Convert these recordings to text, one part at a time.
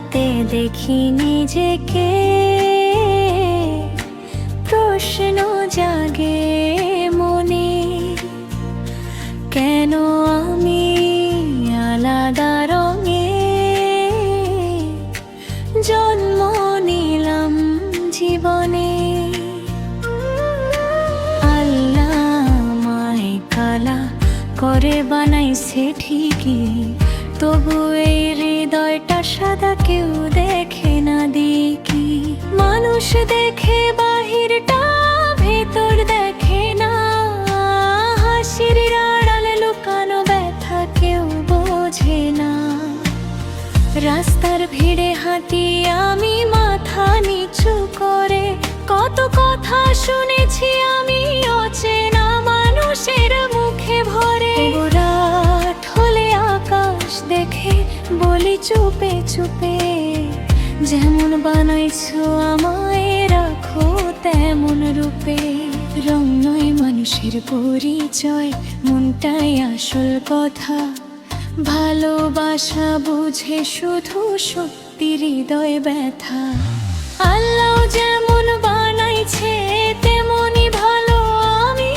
আয়নাতে দেখি নিজেকে, প্রশ্ন জাগে মনে, কেন আমি আলাদা রঙে জন্ম নিলাম জীবনে। আল্লাহ আমায় কালা করে বানাইছে ঠিকই, তবু এই হৃদয়টা সাদা কেউ দেখে না দেখি। মানুষ দেখে বাহিরটা, ভেতর দেখে না, হাসির আড়ালে লুকানো ব্যথা কেউ বোঝে না। রাস্তার ভিড়ে হাঁটি আমি মাথা নিচু করে, কত কথা শুনেছি আমি অচেনা মানুষের মুখে ভরে। রাত হলে আকাশ দেখে বলি চুপে চুপে, যেমন বানাইছো আমায় রাখো তেমন রূপে। রং নয় মানুষের পরিচয়, মনটাই আসল কথা, ভালোবাসা বুঝে শুধু সত্যি হৃদয় ব্যথা। আল্লাহ যেমন বানাইছে তেমনই ভালো আমি,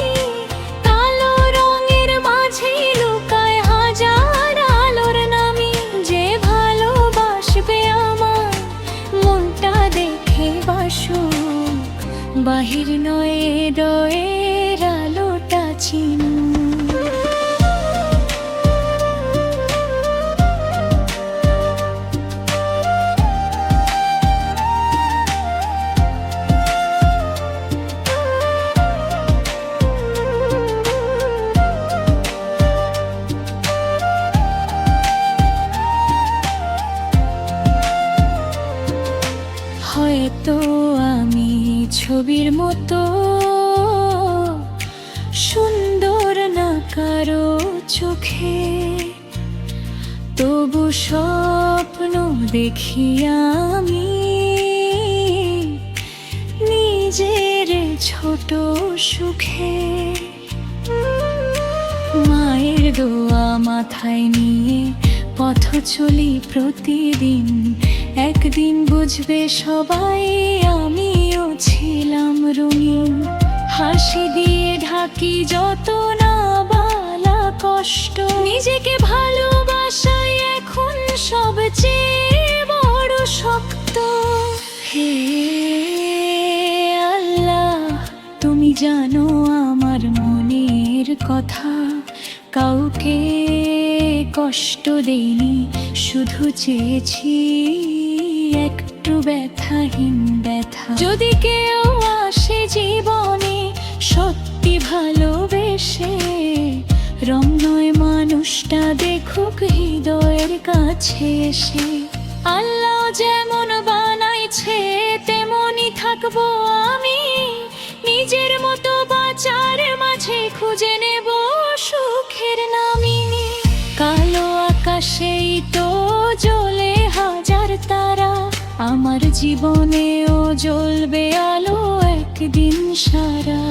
কালো রঙের মাঝে লুকায় হাজার আলোর নামি। যে ভালোবাসবে আমার মনটা দেখে বাসুক, বাহির নয় হৃদয়ের আলোটা চিনুক। হয়তো আমি ছবির মতো সুন্দর না কারো চোখে, তবু স্বপ্ন দেখি আমি নিজের ছোট সুখে। মায়ের দোয়া মাথায় নিয়ে পথ চলি প্রতিদিন, একদিন বুঝবে সবাই আমিও ছিলাম রঙিন। হাসি দিয়ে ঢাকি যত না বালা কষ্ট, নিজেকে ভালোবাসাই এখন সবচেয়ে বড় শক্ত। হে আল্লাহ, তুমি জানো আমার মনের কথা, কাউকে কষ্ট দেইনি, শুধু চেয়েছি একটু ব্যথাহীন ব্যথা। যদি কেউ আসে জীবনে সত্যি ভালোবেসে, রং নয় মানুষটা দেখুক হৃদয়ের কাছে এসে। আল্লাহ যেমন বানাইছে তেমনই থাকবো আমি, নিজের মতো বাঁচার মাঝে খুঁজে নেব সুখের নামিনী। কালো আকাশেই তো জ্বলে হাজার তারা, আমার জীবনেও জ্বলবে আলো একদিন সারা।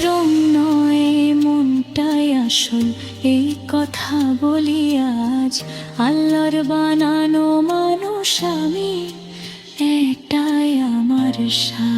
রং নয় মনটাই আসল, এই কথা বলি আজ। আল্লাহর বানানো মানুষ আমি, এটাই আমার সাজ।